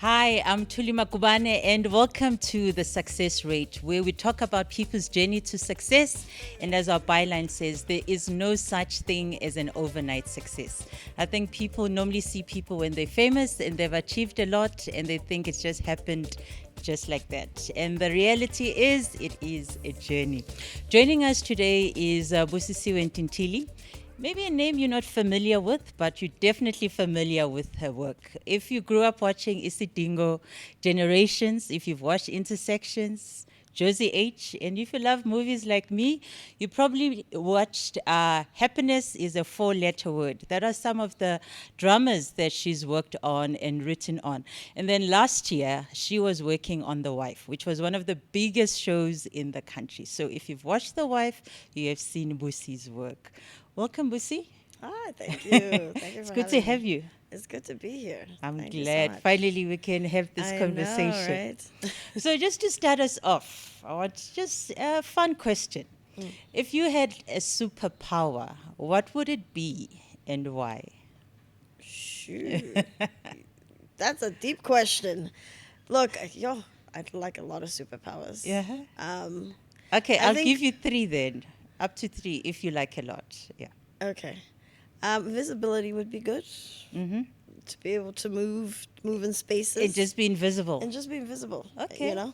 Hi, I'm Thuli Magubane, and welcome to The Success Rate, where we talk about people's journey to success. And as our byline says, there is no such thing as an overnight success. I think people normally see people when they're famous and they've achieved a lot, and they think it's just happened just like that. And the reality is, it is a journey. Joining us today is Busisiwe Ntintili. Maybe a name you're not familiar with, but you're definitely familiar with her work. If you grew up watching Isidingo, Generations, if you've watched Intersections, Josie H, and if you love movies like me, you probably watched Happiness is a 4-letter word. That are some of the dramas that she's worked on and written on. And then last year, she was working on The Wife, which was one of the biggest shows in the country. So if you've watched The Wife, you have seen Busi's work. Welcome, Busi. Ah, thank you. Thank you for It's good to have you. It's good to be here. I'm Thank you so glad much. finally we can have this I conversation. know, right? So just to start us off, I want just a fun question. If you had a superpower, what would it be and why? Shoot. That's a deep question. Look, I'd like a lot of superpowers. Yeah. Um, Okay, I I'll think- give you 3 then. Up to 3 if you like a lot. Yeah. okay. Visibility would be good. Mm-hmm. To be able to move in spaces. And just be invisible. and just be invisible. Okay. You know?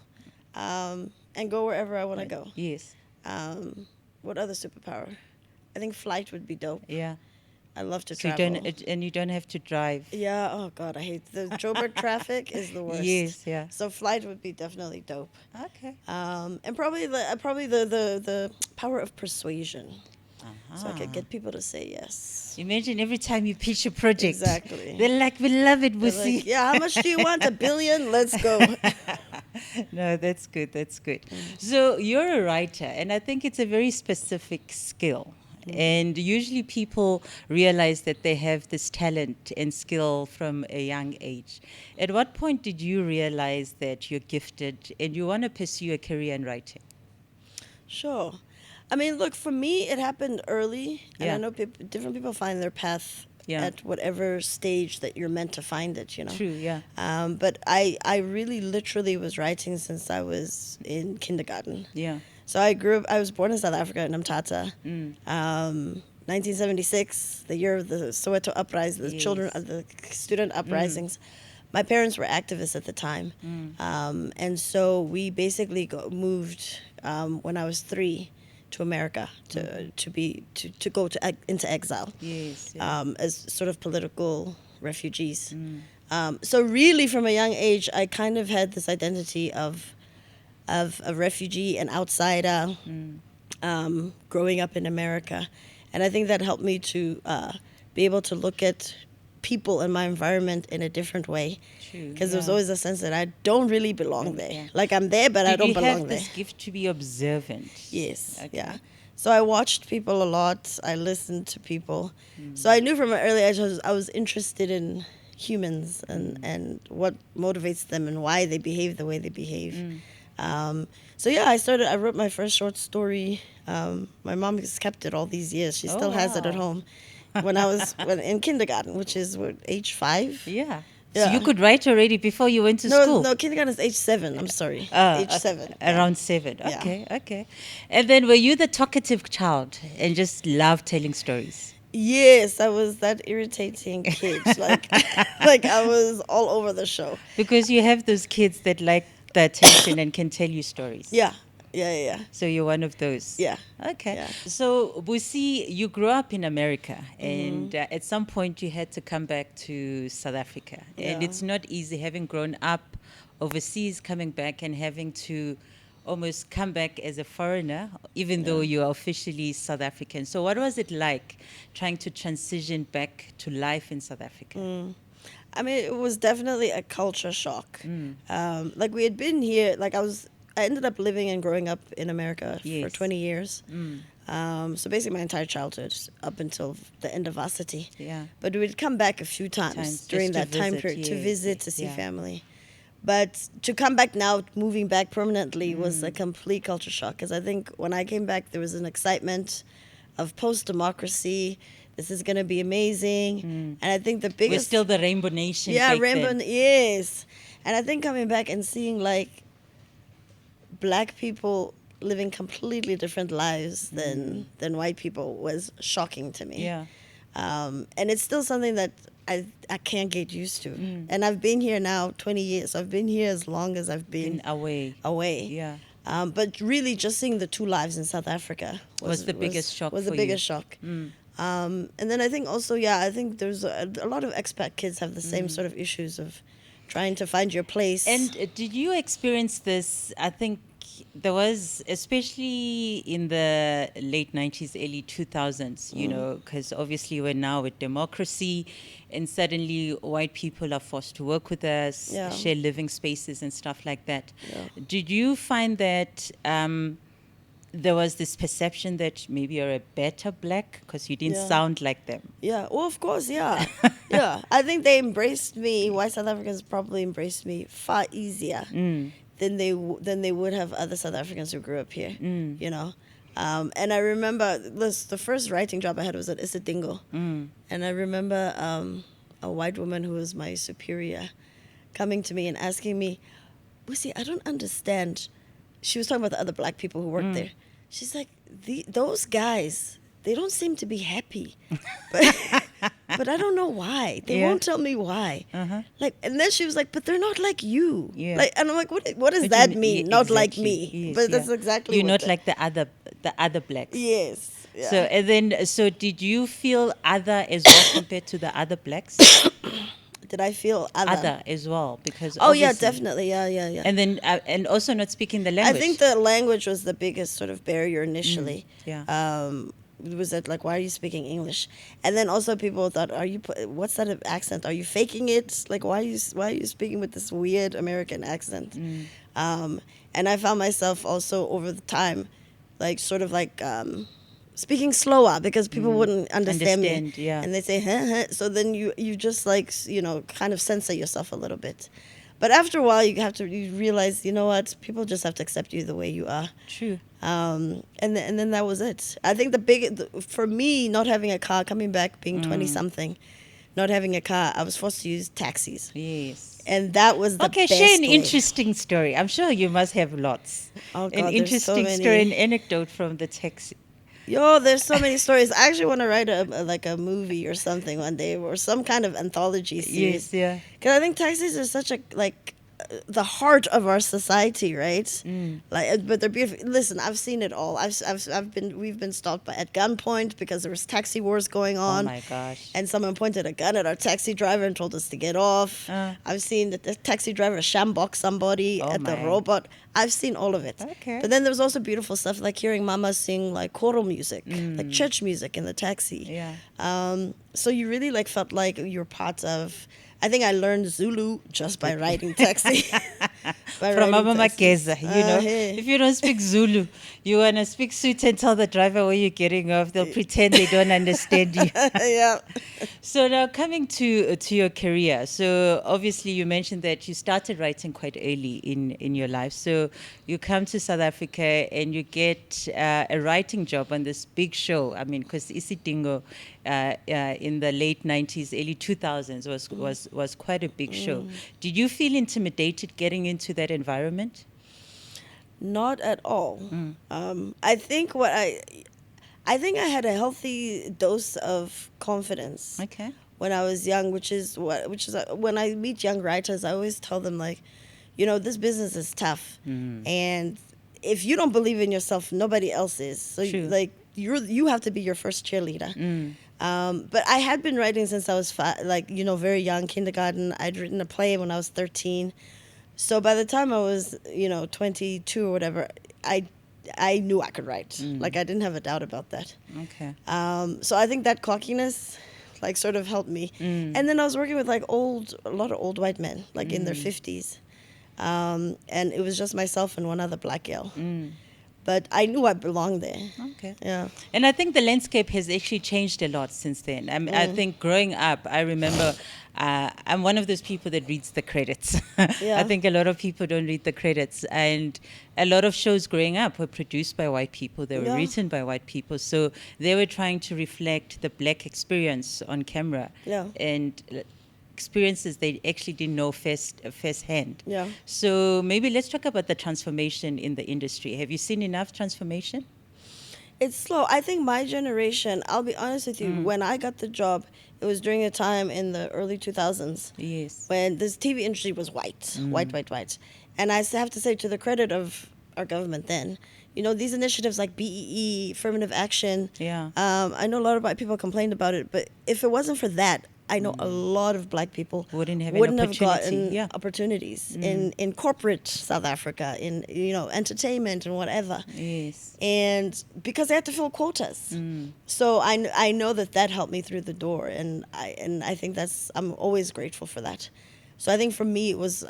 And go wherever I want to go. Yes. What other superpower? I think flight would be dope. Yeah. I love to So you travel. you don't have to drive. Yeah, oh God, I hate the Joburg traffic is the worst. Yes, yeah. So flight would be definitely dope. Okay. And probably the power of persuasion. So I Ah. could get people to say yes. Imagine every time you pitch a project. Exactly. They're like, we love it, They're Busi. like, yeah, how much do you want? $1 billion? Let's go. No, that's good. That's good. So you're a writer, and I think it's a very specific skill. And usually people realize that they have this talent and skill from a young age. At what point did you realize that you're gifted and you want to pursue a career in writing? Sure. I mean, look, for me, it happened early. And Yeah. I know different people find their path Yeah. at whatever stage that you're meant to find it, you know. True, yeah. But I really literally was writing since I was in kindergarten. Yeah. So I was born in South Africa, in Mthatha. 1976, the year of the Soweto uprising, the student uprisings. My parents were activists at the time. And so we basically moved when I was 3 to America to go into exile. Yes. As sort of political refugees. So really, from a young age, I kind of had this identity of a refugee, an outsider, growing up in America. And I think that helped me to be able to look at people in my environment in a different way. True. Because there's yeah. always a sense that I don't really belong there. Yeah. Like I'm there, but I don't Did you belong have there. this gift to be observant? Yes. Okay. Yeah. So I watched people a lot. I listened to people. So I knew from an early age I was interested in humans and what motivates them and why they behave the way they behave. So yeah, I wrote my first short story. My mom has kept it all these years. She still has it at wow. home. When I was in kindergarten, which is age 5. Yeah. So Yeah. you could write already before you went to No, school? no, kindergarten is age 7. I'm sorry, age 7. Around 7. Yeah. Okay, okay. And then were you the talkative child and just loved telling stories? Yes, I was that irritating kid. like I was all over the show. Because you have those kids that like the attention and can tell you stories. Yeah. So you're one of those. Yeah. Okay. Yeah. So Busi, you grew up in America, and at some point you had to come back to South Africa, and Yeah. it's not easy having grown up overseas, coming back and having to almost come back as a foreigner, even though you are officially South African. So what was it like trying to transition back to life in South Africa? I mean, it was definitely a culture shock. Like we had been here, I ended up living and growing up in America for Yes. 20 years. So basically my entire childhood up until the end of varsity. Yeah. But we'd come back a few times Times during just to that time visit, period to yes, visit, to see yeah. family. But to come back now, moving back permanently, was a complete culture shock. Because I think when I came back, there was an excitement of post-democracy. This is going to be amazing. And I think the We're biggest... still the Rainbow Nation. Yeah, back Rainbow, then. yes. And I think coming back and seeing like black people living completely different lives than white people was shocking to me. Yeah. And it's still something that I can't get used to. And I've been here now 20 years. I've been here as long as I've been away. Yeah. But really just seeing the two lives in South Africa was the biggest shock. Was the biggest shock. And then I think also, I think there's a lot of expat kids have the same sort of issues of trying to find your place. And did you experience this? I think there was, especially in the late 90s, early 2000s, you know, because obviously we're now with democracy and suddenly white people are forced to work with us, share living spaces and stuff like that. Did you find that there was this perception that maybe you're a better black because you didn't sound like them? Yeah, well, of course, yeah. I think they embraced me. White South Africans probably embraced me far easier than they would have other South Africans who grew up here, you know. And I remember the first writing job I had was at Isidingo. And I remember a white woman who was my superior coming to me and asking me, Busi, I don't understand. She was talking about the other black people who worked there. She's like, those guys, they don't seem to be happy. But I don't know why. They won't tell me why. Like, and then she was like, but they're not like you. Like, and I'm like, what does that mean? Not like me. Yes, but that's exactly you're what not like the other blacks. Yes. Yeah. So did you feel other as well compared to the other blacks? Did I feel other as well? Because definitely, yeah. And then and also not speaking the language. I think the language was the biggest sort of barrier initially. Was that like, why are you speaking English? And then also people thought, what's that accent? Are you faking it? Like, why are you speaking with this weird American accent? And I found myself also over the time, like sort of like speaking slower because people wouldn't understand me. And they say, huh. So then you just like, you know, kind of censor yourself a little bit. But after a while, you realize, you know what, people just have to accept you the way you are. True. And then that was it. I think for me, not having a car, coming back, being 20-something, not having a car, I was forced to use taxis. Yes. And that was the best share an way. Interesting story. I'm sure you must have lots. Oh, God, an interesting story, an anecdote from the taxi. Yo, there's so many stories. I actually want to write a movie or something one day, or some kind of anthology series. Yes, yeah. Because I think taxis are such the heart of our society, right? Like, but they're beautiful. Listen, I've seen it all. We've been stopped at gunpoint because there was taxi wars going on. Oh my gosh! And someone pointed a gun at our taxi driver and told us to get off. I've seen the taxi driver shambok somebody the robot. I've seen all of it. Okay. But then there was also beautiful stuff like hearing mama sing like choral music, like church music in the taxi. Yeah. So you really like felt like you're part of. I think I learned Zulu just by riding taxi. From Mama Makeza, you know. If you don't speak Zulu, you want to speak sweet and tell the driver where you're getting off. They'll pretend they don't understand you. Yeah. So now coming to your career. So obviously you mentioned that you started writing quite early in your life. So you come to South Africa and you get a writing job on this big show. I mean, because Isidingo in the late 90s, early 2000s was quite a big show. Did you feel intimidated getting into that environment? Not at all. I think I had a healthy dose of confidence. Okay. When I was young, which is when I meet young writers, I always tell them like, you know, this business is tough, and if you don't believe in yourself, nobody else is. So you have to be your first cheerleader. But I had been writing since I was very young, kindergarten. I'd written a play when I was 13. So by the time I was, 22 or whatever, I knew I could write. Like, I didn't have a doubt about that. Okay. So I think that cockiness, sort of helped me. And then I was working with, a lot of old white men, in their 50s. And it was just myself and one other black girl. But I knew I belonged there. Okay. Yeah. And I think the landscape has actually changed a lot since then. I think growing up, I remember I'm one of those people that reads the credits. Yeah. I think a lot of people don't read the credits. And a lot of shows growing up were produced by white people. They were written by white people. So they were trying to reflect the black experience on camera. Yeah. And experiences they actually didn't know firsthand. Yeah. So maybe let's talk about the transformation in the industry. Have you seen enough transformation? It's slow. I think my generation, I'll be honest with you, when I got the job, it was during a time in the early 2000s Yes. when this TV industry was white. And I have to say, to the credit of our government then, these initiatives like BEE, affirmative action, Yeah. I know a lot of people complained about it, but if it wasn't for that, I know a lot of black people Wouldn't have gotten Yeah. opportunities in corporate South Africa, in entertainment and whatever. Yes. And because they had to fill quotas, so I know that helped me through the door, and I think I'm always grateful for that. So I think for me it was.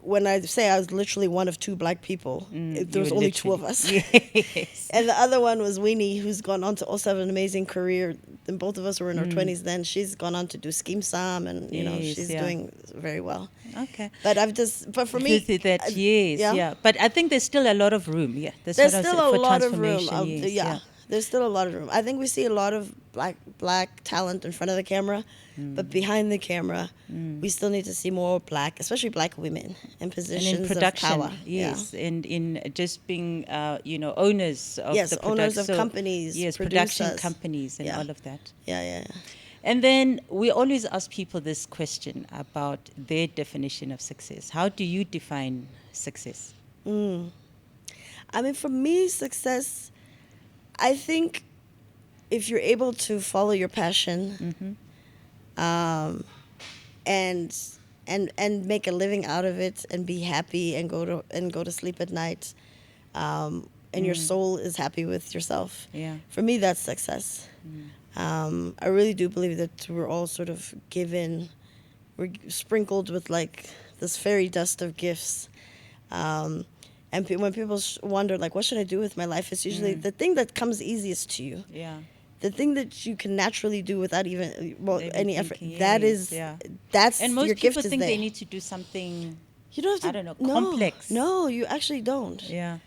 When I say I was literally one of two black people, there was only two of us. Yes. And the other one was Winnie, who's gone on to also have an amazing career. And both of us were in our 20s then. She's gone on to do Scheme Sam, and she's doing very well. Okay. But for me, yes. But I think there's still a lot of room. Yeah. There's still a lot of room. There's still a lot of room. I think we see a lot of black talent in front of the camera, but behind the camera, we still need to see more especially black women in positions and in production, of power. Yes, and in just being, owners of the owners of companies, yes, producers. production companies, and all of that. Yeah. And then we always ask people this question about their definition of success. How do you define success? I mean, for me, success, I think if you're able to follow your passion, and make a living out of it, and be happy, and go to sleep at night, and your soul is happy with yourself. Yeah. For me, that's success. I really do believe that we're all sort of we're sprinkled with like this fairy dust of gifts. And when people wonder, like, what should I do with my life? It's usually the thing that comes easiest to you. Yeah. The thing that you can naturally do without any effort. Thinking, That's and most your people gift is think there. they need to do something. You don't have to. I don't know, complex. No, you actually don't. Yeah.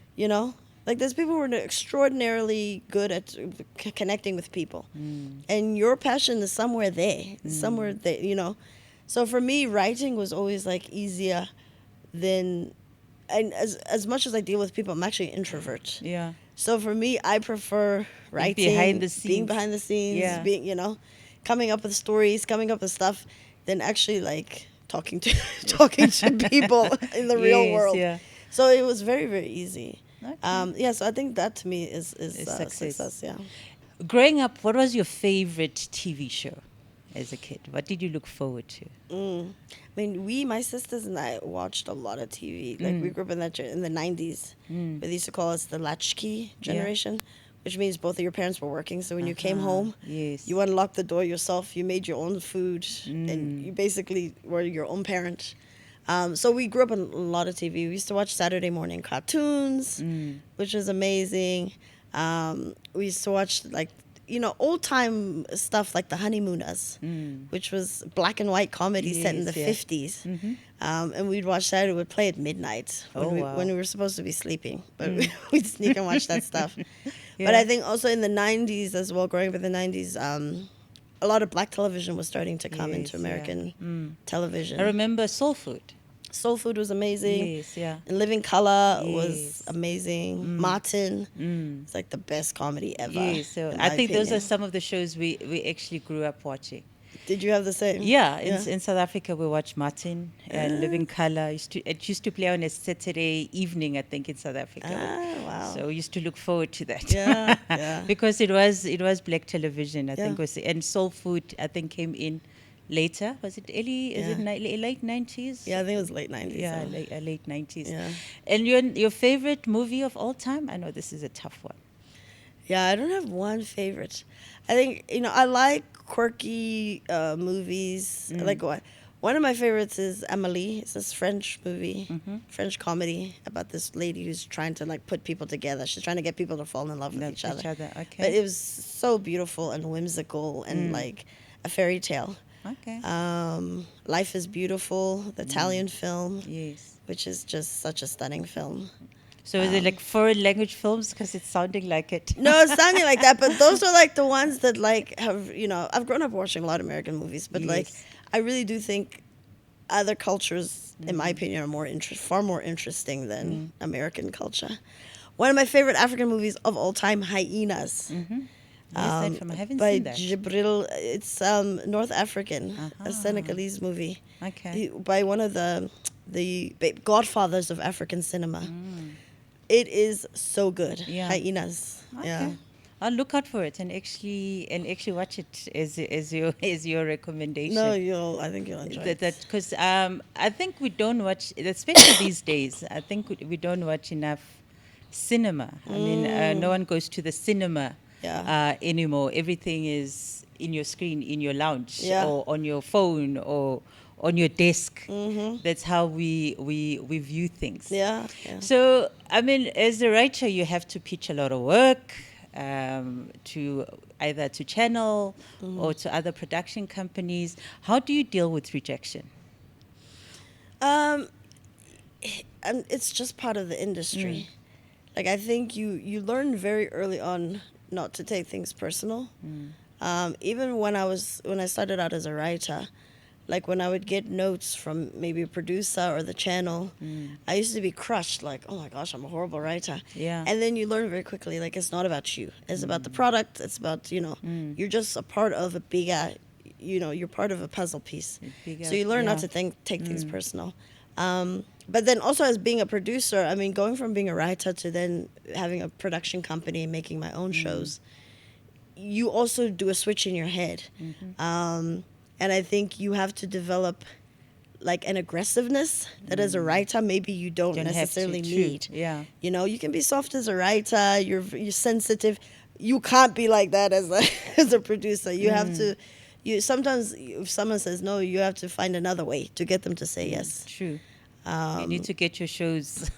Like there's people who are extraordinarily good at connecting with people, and your passion is somewhere there, somewhere there. So for me, writing was always like easier than. And as much as I deal with people, I'm actually an introvert. Yeah. So for me, I prefer writing, being behind the scenes, being, coming up with stories, coming up with stuff, than actually like talking to people in the real world. Yeah. So it was very, very easy. Okay. So I think that to me is success. Yeah. Growing up, what was your favorite TV show as a kid? What did you look forward to? I mean, my sisters and I watched a lot of TV. Like we grew up in the 90s. They used to call us the latchkey generation, which means both of your parents were working. So when you came home, you unlocked the door yourself. You made your own food, and you basically were your own parent. So we grew up on a lot of TV. We used to watch Saturday morning cartoons, which was amazing. We used to watch old time stuff like The Honeymooners, which was black and white comedy set in the 50s. And we'd watch that. It would play at midnight when we were supposed to be sleeping. But we'd sneak and watch that stuff. But I think also in the 90s as well, growing up in the 90s, a lot of black television was starting to come into American television. I remember Soul Food. Soul Food was amazing. Yes, yeah. And Living Color was amazing. Martin, it's like the best comedy ever. Yes, so I think those are some of the shows we actually grew up watching. Did you have the same? Yeah, in South Africa we watched Martin and Living Color. It used to play on a Saturday evening, I think, in South Africa. Wow. So we used to look forward to that. Yeah. Because it was black television, I think, and Soul Food, I think, came in later. Was it early? Is it late 90s? Yeah, I think it was late 90s. Yeah, late 90s. Yeah. And your favorite movie of all time? I know this is a tough one. Yeah, I don't have one favorite. I think, I like quirky movies. I like one of my favorites is Amélie. It's this French movie, French comedy about this lady who's trying to put people together. She's trying to get people to fall in love with each other. Okay. But it was so beautiful and whimsical and like a fairy tale. Okay. Life is Beautiful, the Italian film. Yes. Which is just such a stunning film. So is it like foreign language films? Because it's sounding like it. No, it's sounding like that, but those are like the ones that like have, I've grown up watching a lot of American movies, but like Yes. I really do think other cultures, in my opinion, are far more interesting than American culture. One of my favorite African movies of all time, Hyenas. Where's that from? I haven't By seen that. Jibril. It's North African, a Senegalese movie. Okay. By one of the godfathers of African cinema. It is so good. Yeah. Hyenas. Okay. Yeah. I'll look out for it and actually watch it as your recommendation. No, I think you'll enjoy it. That because I think we don't watch, especially these days. I think we don't watch enough cinema. I mean, no one goes to the cinema anymore. Everything is in your screen, in your lounge, or on your phone, or on your desk. That's how we view things. Yeah. So, I mean, as a writer, you have to pitch a lot of work to either to channel or to other production companies. How do you deal with rejection? And it's just part of the industry. Like, I think you learn very early on not to take things personal. Even when I started out as a writer, like when I would get notes from maybe a producer or the channel, I used to be crushed, like, oh my gosh, I'm a horrible writer. Yeah. And then you learn very quickly, like, it's not about you. It's about the product. It's about, you're just a part of a bigger, you're part of a puzzle piece. So you learn not to take things personal. But then also as being a producer, I mean, going from being a writer to then having a production company and making my own shows, you also do a switch in your head. And I think you have to develop like an aggressiveness that as a writer maybe you don't necessarily need. Yeah. You can be soft as a writer, you're sensitive. You can't be like that as a producer. You have to sometimes if someone says no, you have to find another way to get them to say yes. True. You need to get your shows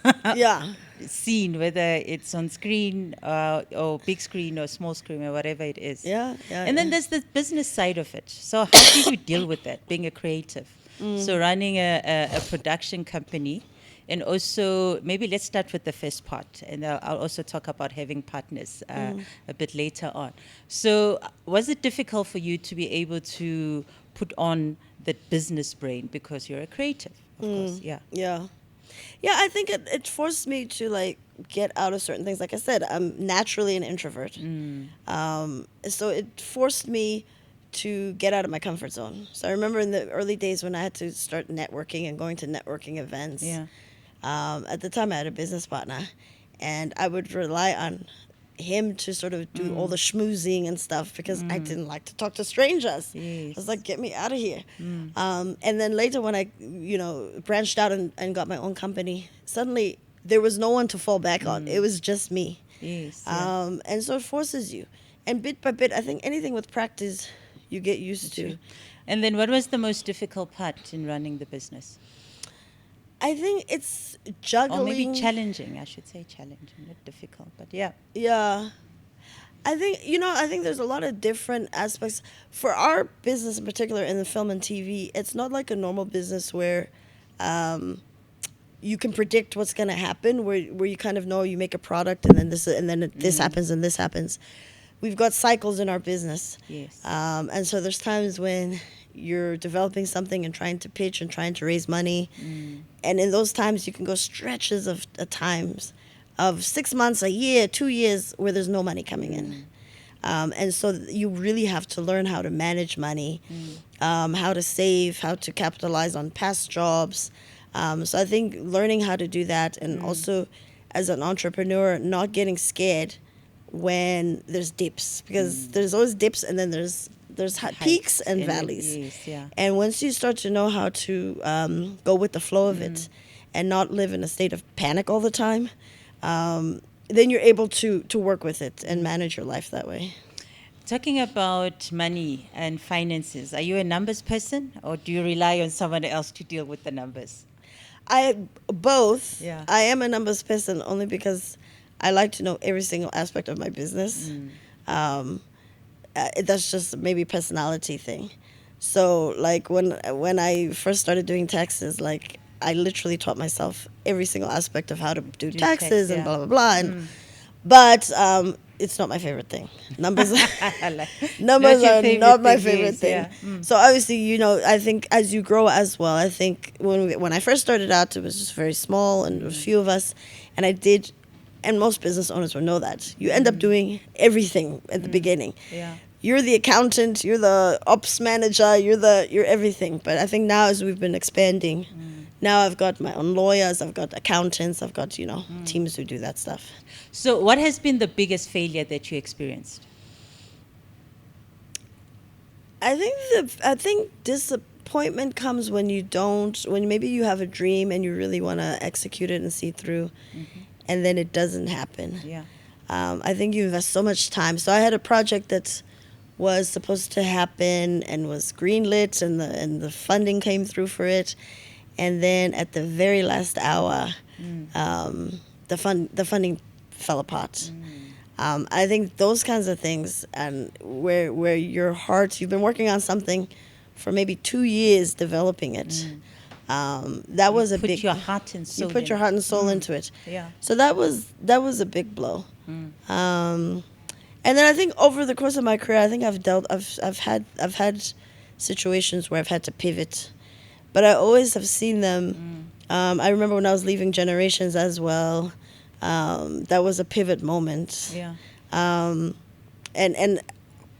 seen, whether it's on screen or big screen or small screen or whatever it is. And then there's the business side of it. So how do you deal with that, being a creative? So running a production company, and also maybe let's start with the first part, and I'll also talk about having partners a bit later on. So was it difficult for you to be able to put on that business brain because you're a creative? Of course, Yeah, I think it forced me to like get out of certain things. Like I said, I'm naturally an introvert. So it forced me to get out of my comfort zone. So I remember in the early days when I had to start networking and going to networking events. At the time I had a business partner, and I would rely on him to sort of do all the schmoozing and stuff because I didn't like to talk to strangers. I was like, get me out of here. And then later when I, branched out and got my own company, suddenly there was no one to fall back on. It was just me. And so it forces you. And bit by bit, I think anything with practice, you get used to. And then what was the most difficult part in running the business? I think it's juggling. Or maybe challenging, I should say challenging, not difficult, but yeah. Yeah. I think there's a lot of different aspects. For our business in particular, in the film and TV, it's not like a normal business where you can predict what's going to happen, where you kind of know you make a product and then this happens and this happens. We've got cycles in our business. Yes. And so there's times when you're developing something and trying to pitch and trying to raise money. And in those times, you can go stretches of times of 6 months, a year, 2 years where there's no money coming in. And so you really have to learn how to manage money, how to save, how to capitalize on past jobs. So I think learning how to do that, and also as an entrepreneur, not getting scared when there's dips, because there's always dips and then there's peaks and valleys. And once you start to know how to go with the flow of it and not live in a state of panic all the time, then you're able to work with it and manage your life that way. Talking about money and finances, are you a numbers person or do you rely on someone else to deal with the numbers? Both. Yeah. I am a numbers person only because I like to know every single aspect of my business. That's just maybe a personality thing. So like when I first started doing taxes, like I literally taught myself every single aspect of how to do tax, taxes and yeah. blah blah blah. And but it's not my favorite thing. Numbers, numbers are not my favorite thing. Yeah. So obviously, you know, I think as you grow as well. I think when I first started out, it was just very small and there was a few of us, and I did. And most business owners will know that. You end up doing everything at the beginning. Yeah. You're the accountant, you're the ops manager, you're everything. But I think now as we've been expanding, now I've got my own lawyers, I've got accountants, I've got, you know, teams who do that stuff. So what has been the biggest failure that you experienced? I think disappointment comes when when maybe you have a dream and you really want to execute it and see it through, and then it doesn't happen. Yeah. I think you invest so much time. So I had a project that was supposed to happen and was greenlit, and the funding came through for it, and then at the very last hour, the funding fell apart. I think those kinds of things, and where your heart, you've been working on something for maybe 2 years developing it. That was a big. Put your heart and soul. You put your heart and soul into it. Yeah. So that was a big blow. And then I think over the course of my career, I think I've had situations where I've had to pivot, but I always have seen them. I remember when I was leaving Generations as well. That was a pivot moment. Yeah. And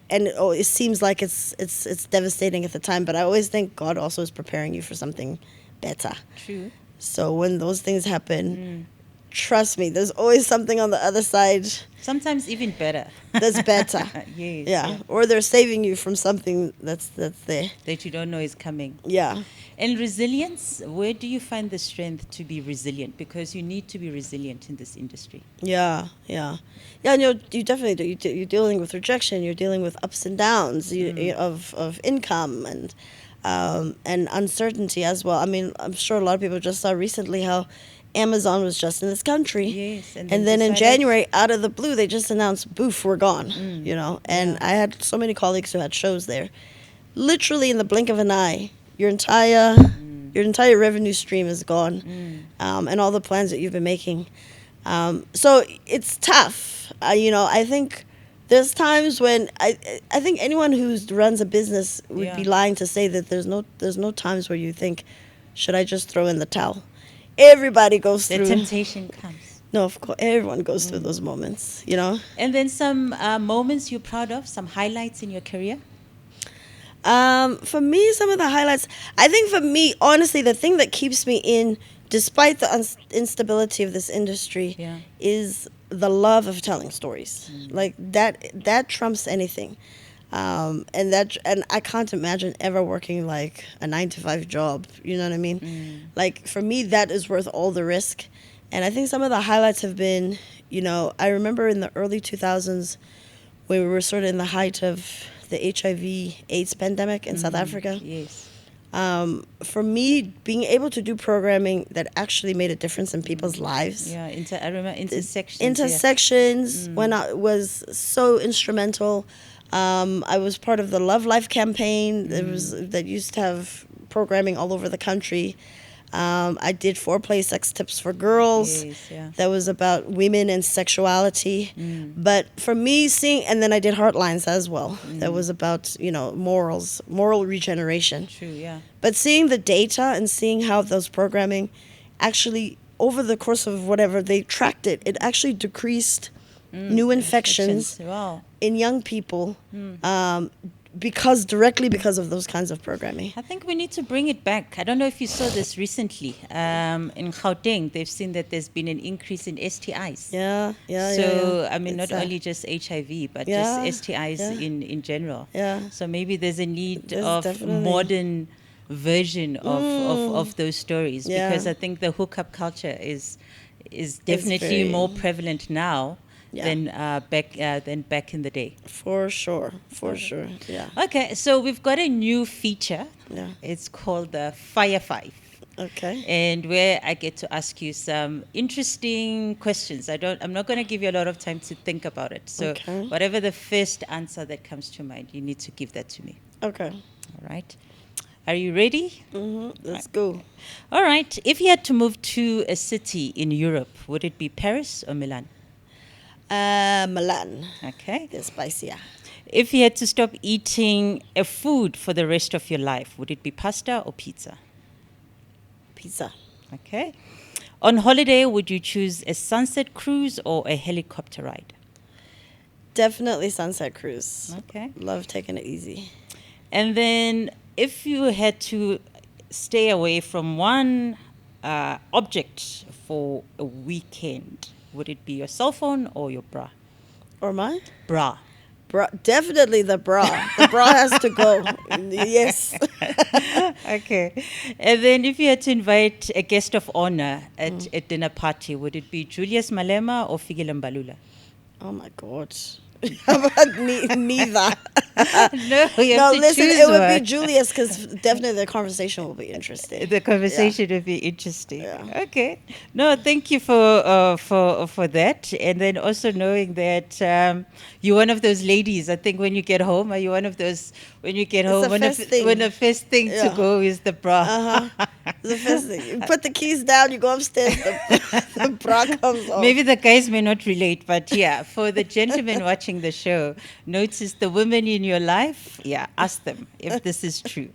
it seems like it's devastating at the time, but I always think God also is preparing you for something better. True. So when those things happen, trust me, there's always something on the other side. Sometimes even better. That's better. Yes. Yeah. Or they're saving you from something that's there. That you don't know is coming. Yeah. And resilience, where do you find the strength to be resilient? Because you need to be resilient in this industry. Yeah. And you definitely do. You're dealing with rejection. You're dealing with ups and downs of income and uncertainty as well. I mean, I'm sure a lot of people just saw recently how Amazon was just in this country. Yes. And then in January, out of the blue, they just announced, "Boof, we're gone." You know, and I had so many colleagues who had shows there. Literally in the blink of an eye, your entire revenue stream is gone, and all the plans that you've been making. So it's tough. I think there's times when I think anyone who runs a business would be lying to say that there's no times where you think, should I just throw in the towel? Everybody goes through. The temptation comes. No, of course, everyone goes through those moments, you know. And then some moments you're proud of, some highlights in your career? For me, some of the highlights, I think for me, honestly, the thing that keeps me in, despite the instability of this industry, is the love of telling stories. Like that trumps anything. And I can't imagine ever working like a 9-to-5 job. You know what I mean? Like for me, that is worth all the risk. And I think some of the highlights have been, I remember in the early 2000s when we were sort of in the height of the HIV/AIDS pandemic in South Africa. Yes. For me, being able to do programming that actually made a difference in people's lives. Yeah, I remember Intersections. Intersections when I was so instrumental. I was part of the Love Life campaign that used to have programming all over the country. I did foreplay sex tips for girls. Yes, yeah. That was about women and sexuality. But for me, and then I did Heartlines as well. That was about, moral regeneration. True, yeah. But seeing the data and seeing how those programming actually, over the course of whatever, they tracked it. It actually decreased new infections in young people directly because of those kinds of programming. I think we need to bring it back. I don't know if you saw this recently. In Gauteng, they've seen that there's been an increase in STIs. So, I mean, not only just HIV, but just STIs in general. Yeah. So maybe there's a need of definitely modern version of those stories, because I think the hookup culture is definitely more prevalent now than back in the day. For sure. Yeah. Okay, so we've got a new feature. Yeah. It's called the Fire 5. Okay. And where I get to ask you some interesting questions. I'm not going to give you a lot of time to think about it. So whatever the first answer that comes to mind, you need to give that to me. Okay. All right. Are you ready? Let's go. All right. If you had to move to a city in Europe, would it be Paris or Milan? Milan. Okay. They're spicier. If you had to stop eating a food for the rest of your life, would it be pasta or pizza? Pizza. Okay. On holiday, would you choose a sunset cruise or a helicopter ride? Definitely sunset cruise. Okay. Love taking it easy. And then if you had to stay away from one object for a weekend, would it be your cell phone or your bra? Or mine? Bra. Bra. Definitely the bra. The bra has to go. Yes. Okay. And then if you had to invite a guest of honor at a dinner party, would it be Julius Malema or Fikile Mbalula? Oh my God. How about neither? No, you have to listen, choose it would one. be Julius because definitely the conversation will be interesting. The conversation would be interesting. Yeah. Okay. No, thank you for that. And then also knowing that you're one of those ladies. I think when you get home, are you one of those when you get It's home the when first thing. the first thing to Yeah. go is the bra? The first thing. You put the keys down, you go upstairs, the bra comes off. Maybe the guys may not relate, but yeah, for the gentlemen watching the show, notice the women in your life. Yeah, ask them if this is true.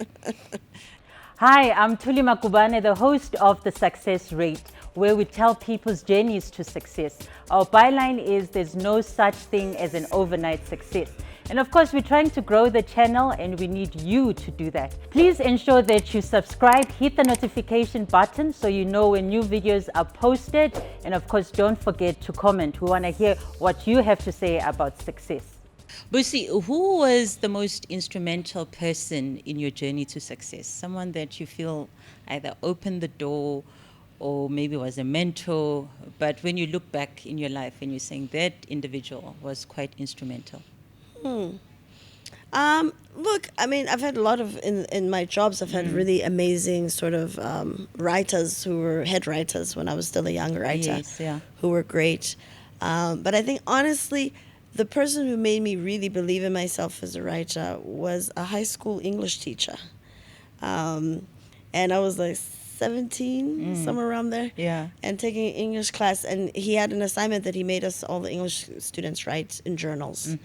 Hi, I'm Thuli Magubane, the host of The Success Rate, where we tell people's journeys to success. Our byline is there's no such thing as an overnight success. And of course, we're trying to grow the channel and we need you to do that. Please ensure that you subscribe, hit the notification button so you know when new videos are posted. And of course, don't forget to comment. We want to hear what you have to say about success. Busi, who was the most instrumental person in your journey to success? Someone that you feel either opened the door or maybe was a mentor, but when you look back in your life and you're saying that individual was quite instrumental? Look, I mean, I've had a lot of, in my jobs, I've had really amazing sort of writers who were head writers when I was still a young writer, Yes, yeah. who were great. But I think, honestly, the person who made me really believe in myself as a writer was a high school English teacher. And I was like 17, somewhere around there. Yeah. And taking an English class, and he had an assignment that he made us, all the English students, write in journals.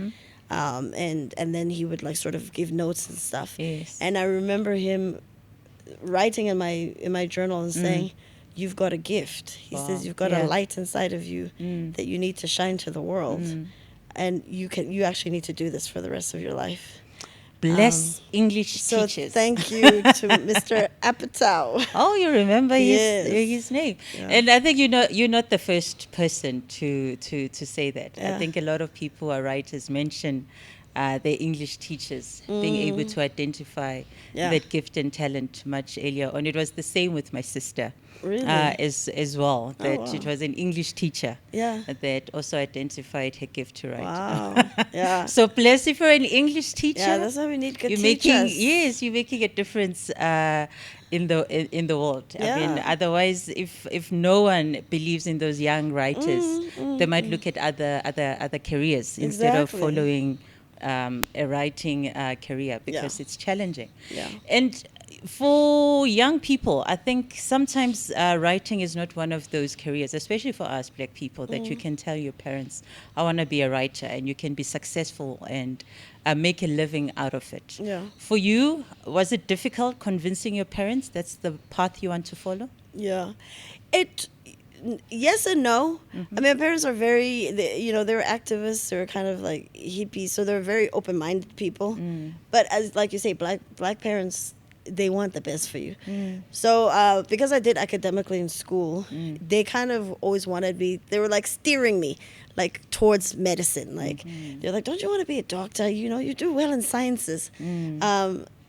And then he would like sort of give notes and stuff. Yes. And I remember him writing in my journal and saying, "You've got a gift." He Wow. says, "You've got Yeah. a light inside of you that you need to shine to the world, and you actually need to do this for the rest of your life." Bless English So teachers. thank you to Mr. Apatow. Oh, you remember Yes. his name. Yeah. And I think you're not the first person to say that. Yeah. I think a lot of people or writers mention their English teachers being able to identify Yeah. that gift and talent much earlier on. It was the same with my sister. Really? As well, that wow. it was an English teacher Yeah. that also identified her gift to write. Wow. Yeah. So bless if you're an English teacher. Yeah, that's why we need good You're teachers. you're making a difference in the world. I mean, Yeah. otherwise, if no one believes in those young writers, they might look at other careers instead of Exactly. following a writing career because Yeah. it's challenging. Yeah. And for young people, I think sometimes writing is not one of those careers, especially for us Black people, that you can tell your parents, I want to be a writer, and you can be successful and make a living out of it. Yeah. For you, was it difficult convincing your parents that's the path you want to follow? Yeah. Yes and no. I mean, my parents are they were activists. They were kind of like hippies, so they're very open-minded people. But as like you say, black parents, they want the best for you. So because I did academically in school, they kind of always wanted me. They were like steering me like towards medicine. Like they're like, don't you want to be a doctor? You know, you do well in sciences.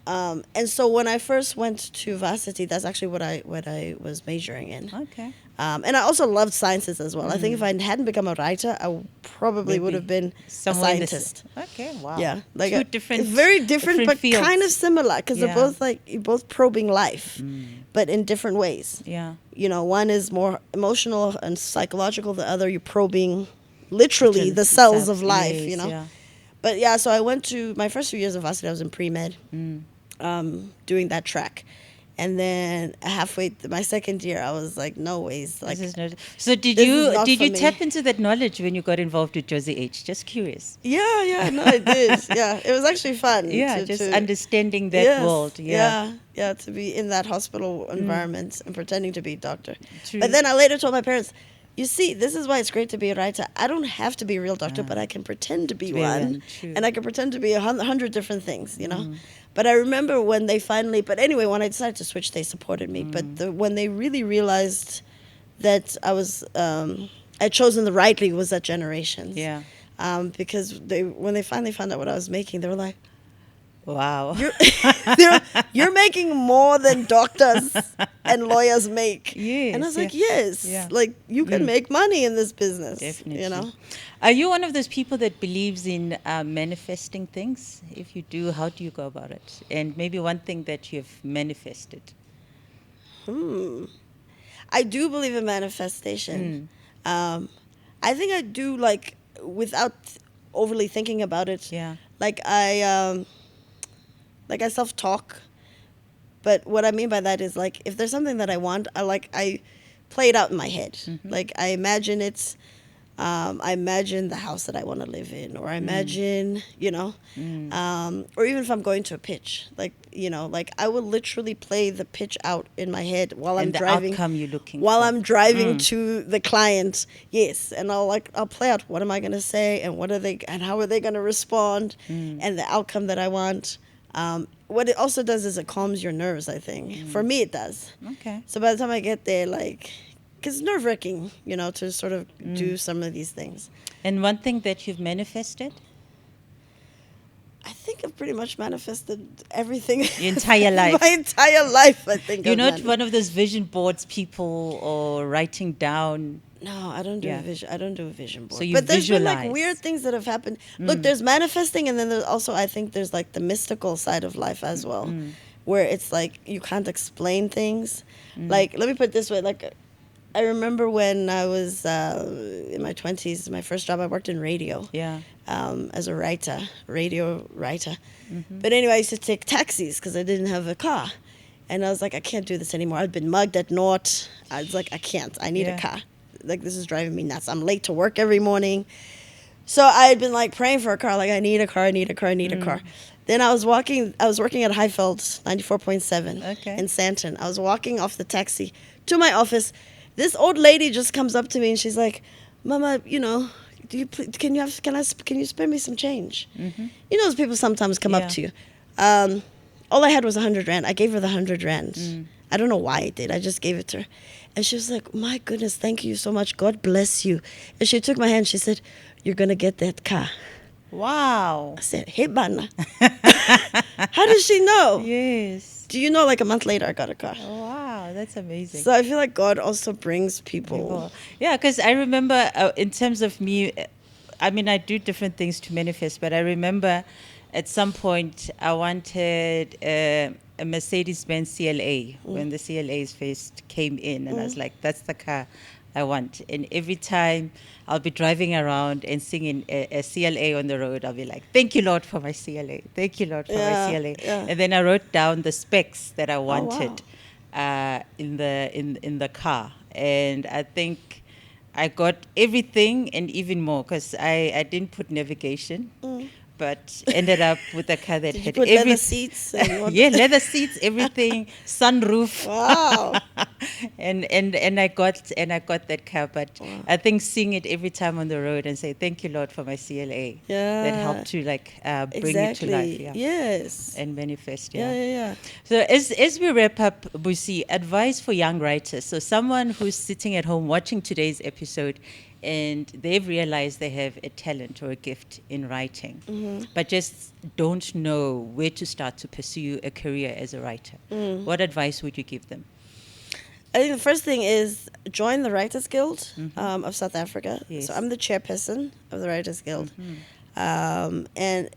And so when I first went to varsity, that's actually what I was majoring in. Okay. And I also loved sciences as well. I think if I hadn't become a writer, I probably would have been a Somewhere in the scientist. Okay, wow. Yeah, like Two different, very different, but fields. kind of similar because Yeah. they're both like you're both probing life, but in different ways. Yeah. You know, one is more emotional and psychological. The other, you're probing literally the cells of life. Yes, You know. yeah. But yeah, so I went to my first few years of varsity. I was in pre-med. doing that track. And then halfway my second year, I was like, no ways. Like, This is not, so did this is you not did for you me. tap into that knowledge when you got involved with Josie H? Just curious. Yeah, no, I did. Yeah, it was actually fun. Yeah, just to understanding that yes, world. Yeah. to be in that hospital environment and pretending to be a doctor. True. But then I later told my parents, you see, this is why it's great to be a writer. I don't have to be a real doctor, but I can pretend to be one. True. And I can pretend to be 100 different things, you know? But I remember when they finally, but anyway, when I decided to switch, they supported me. But when they really realized that I was, I'd chosen the right league was that Generations. Yeah. Because when they finally found out what I was making, they were like, Wow. you're making more than doctors and lawyers make. Yes, And I was like, yes, yeah. like you can make money in this business. Definitely. You know? Are you one of those people that believes in manifesting things? If you do, how do you go about it? And maybe one thing that you've manifested. I do believe in manifestation. I think I do, like, without overly thinking about it. Yeah. Like I self-talk. But what I mean by that is, like, if there's something that I want, I play it out in my head. Like, I imagine I imagine the house that I want to live in, or I imagine, you know, or even if I'm going to a pitch, like, you know, like I will literally play the pitch out in my head while I'm driving. Outcome you're looking while for. I'm driving to the client, yes, and I'll play out what am I going to say and how are they going to respond, and the outcome that I want. What it also does is it calms your nerves, I think. For me, it does. Okay. So by the time I get there, like, because it's nerve-wracking, you know, to sort of do some of these things. And one thing that you've manifested? I think I've pretty much manifested everything. Your entire life. My entire life, I think. You're I've not one of those vision boards people or writing down. No, I don't do Yeah. a vision. I don't do a vision board. So you but there's been visualize. like weird things that have happened. Look, there's manifesting, and then there's also, I think there's like the mystical side of life as well, where it's like you can't explain things. Like, let me put it this way: like, I remember when I was in my 20s, my first job, I worked in radio. Yeah. As a radio writer. But anyway, I used to take taxis because I didn't have a car. And I was like, I can't do this anymore. I'd been mugged at North. I was like, I can't. I need a car. Like, this is driving me nuts. I'm late to work every morning. So I had been like praying for a car. Like, I need a car, I need a car, I need a car. Then I was working at Highveld 94.7 in Sandton. I was walking off the taxi to my office. This old lady just comes up to me and she's like, Mama, you know, can you spare me some change? You know, those people sometimes come up to you. All I had was 100 rand. I gave her the 100 rand. I don't know why I did. I just gave it to her. And she was like, my goodness, thank you so much. God bless you. And she took my hand. She said, you're going to get that car. Wow. I said, hey, Bana. How does she know? Yes. Do you know, like, a month later, I got a car. Oh, wow, that's amazing. So I feel like God also brings people. Yeah, because I remember in terms of me, I mean, I do different things to manifest, but I remember at some point I wanted a Mercedes-Benz CLA when the CLAs first came in, and I was like, that's the car I want. And every time I'll be driving around and singing a CLA on the road, I'll be like, thank you, Lord, for my CLA. Thank you, Lord, for my CLA. Yeah. And then I wrote down the specs that I wanted in the car. And I think I got everything and even more, because I didn't put navigation. But ended up with a car that Did you had put every leather seats? And yeah, leather seats, everything, sunroof. Wow. and I got that car. But I think seeing it every time on the road and say thank you, Lord, for my CLA. Yeah. That helped to bring it to life. Yeah. Yes. And manifest. Yeah. So as we wrap up, Busi, advice for young writers. So someone who's sitting at home watching today's episode, and they've realized they have a talent or a gift in writing, but just don't know where to start to pursue a career as a writer. What advice would you give them? I think the first thing is join the Writers Guild of South Africa. Yes. So I'm the chairperson of the Writers Guild. And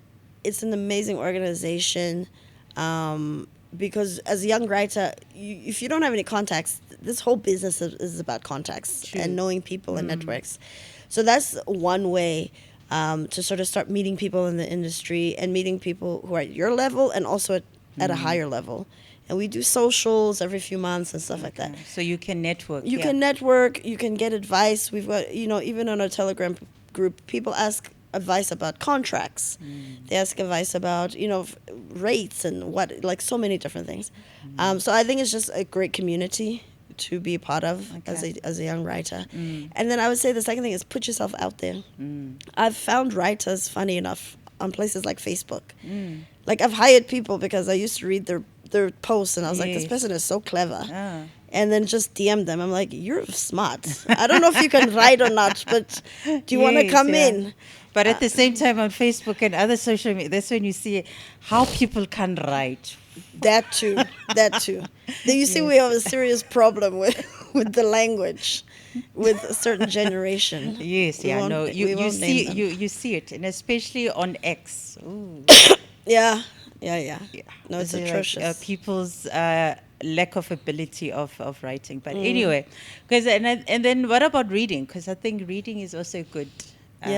it's an amazing organization because as a young writer, if you don't have any contacts, this whole business is about contacts and knowing people and networks. So that's one way to sort of start meeting people in the industry and meeting people who are at your level and also at at a higher level. And we do socials every few months and stuff like that. So you can network. You can network, you can get advice. We've got, even on our Telegram group, people ask advice about contracts. They ask advice about, rates and so many different things. So I think it's just a great community to be a part of as a young writer. And then I would say the second thing is put yourself out there. I've found writers, funny enough, on places like Facebook. Like I've hired people because I used to read their posts and I was like, this person is so clever. And then just DM them. I'm like, you're smart. I don't know if you can write or not, but do you want to come in? But at the same time on Facebook and other social media, that's when you see how people can write. That too. Then you see we have a serious problem with the language with a certain generation. Yes, you see it, and especially on X. Ooh. Yeah. No, it's atrocious. Like, people's lack of ability of writing. But anyway, and then what about reading? Because I think reading is also good. Thing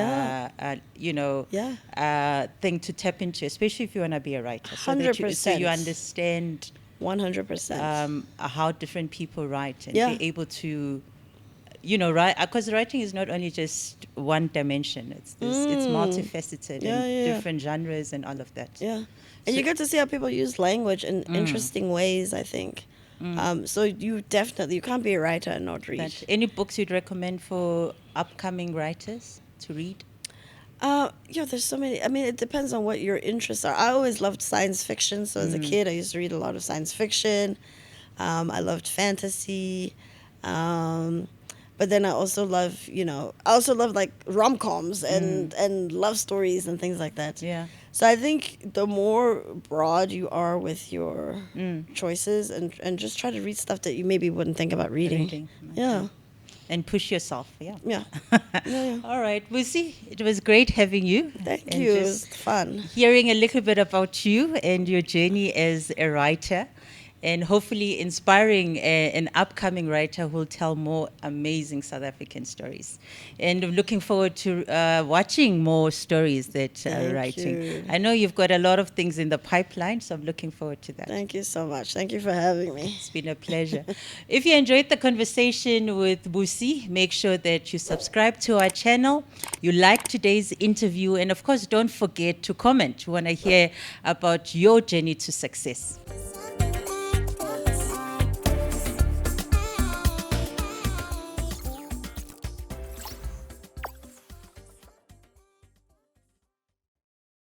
to tap into, especially if you want to be a writer. 100%. So you understand 100% how different people write and be able to, write. Because writing is not only just one dimension. It's multifaceted and different genres and all of that. Yeah, and you get to see how people use language in interesting ways, I think. So you can't be a writer and not read. Any books you'd recommend for upcoming writers to read? There's so many. I mean, it depends on what your interests are. I always loved science fiction. So as a kid, I used to read a lot of science fiction. I loved fantasy. But then I also love, like rom-coms and love stories and things like that. Yeah. So I think the more broad you are with your choices and just try to read stuff that you maybe wouldn't think about reading. Okay. Yeah. And push yourself, Yeah. All right, Busi, it was great having you. Thank you. It was fun. Hearing a little bit about you and your journey as a writer, and hopefully inspiring an upcoming writer who will tell more amazing South African stories. And I'm looking forward to watching more stories that are writing. You. I know you've got a lot of things in the pipeline, so I'm looking forward to that. Thank you so much. Thank you for having me. It's been a pleasure. If you enjoyed the conversation with Busi, make sure that you subscribe to our channel, you like today's interview, and of course, don't forget to comment. We want to hear about your journey to success.